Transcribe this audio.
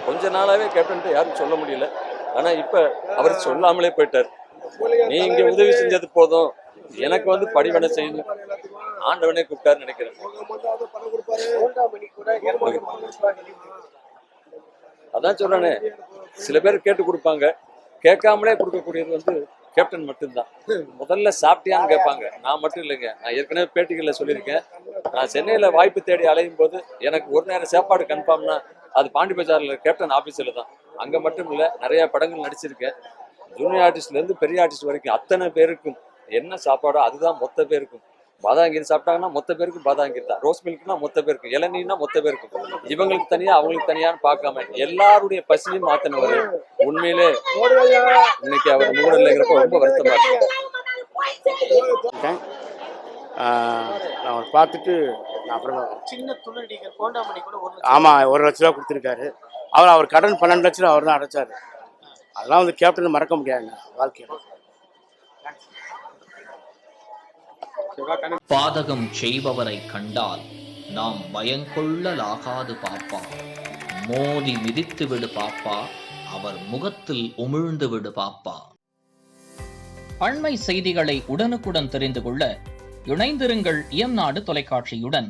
கொஞ்ச நாளாவே கேப்டன் யாரும் சொல்ல முடியல. ஆனா இப்ப அவர் சொல்லாமலே போயிட்டார். நீ இங்க உதவி செஞ்சது போதும், எனக்கு வந்து படிவனை செய்யணும் ஆண்டவனே கூப்பிட்டாருன்னு நினைக்கிறேன். அதான் சொல்றானே, சில பேர் கேட்டு கொடுப்பாங்க, கேட்காமலே கொடுக்கக்கூடியது வந்து கேப்டன் மட்டும்தான். முதல்ல சாப்பிட்டியான்னு கேட்பாங்க, நான் மட்டும் இல்லைங்க. நான் ஏற்கனவே பேட்டிகளில் சொல்லியிருக்கேன். நான் சென்னையில வாய்ப்பு தேடி அலையும் போது எனக்கு ஒரு நேரம் சாப்பாடு கன்ஃபார்ம்னா அது பாண்டி பஜார்ல கேப்டன் ஆபீஸ்ல தான். அங்க மட்டும் இல்ல, நிறைய படங்கள் நடிச்சிருக்கேன். ஜூனியர் ஆர்டிஸ்ட்ல இருந்து பெரிய ஆர்டிஸ்ட் வரைக்கும் அத்தனை பேருக்கும் என்ன சாப்பாடோ அதுதான் மொத்த பேருக்கும். பாதாங்கீர் சாப்பிட்டாங்கன்னா மொத்த பேருக்கும் பாதாங்கீர் தான். ரோஸ் மில்க்னா மொத்த பேருக்கும், இளநீர்னா மொத்த பேருக்கும். இவங்களுக்கு தனியா அவங்களுக்கு தனியான்னு பார்க்காம எல்லாருடைய பசியும் மாத்தினவர். உண்மையிலே இன்னைக்கு அவர் மூட இல்லைங்கிறப்ப ரொம்ப வருத்தமா இருக்கு. நான் பார்த்துட்டு அப்புறம் சின்ன துணை நடிகர் கோண்டாமணி கூட ஆமாம் 1 லட்ச ரூபா கொடுத்துருக்காரு. அவர் கடன் 12 லட்ச ரூபா அவர் தான் அடைச்சாரு. அதெல்லாம் வந்து கேப்டன் மறக்க முடியாதுங்க வாழ்க்கையில். பாதகம் செய்பவரை கண்டால் நாம் பயங்கொள்ளலாகாது பாப்பா. மோதி மிதித்து விடு பாப்பா, அவர் முகத்தில் உமிழ்ந்து விடு பாப்பா. அண்மை செய்திகளை உடனுக்குடன் தெரிந்து கொள்ள இணைந்திருங்கள் இயம்நாடு தொலைக்காட்சியுடன்.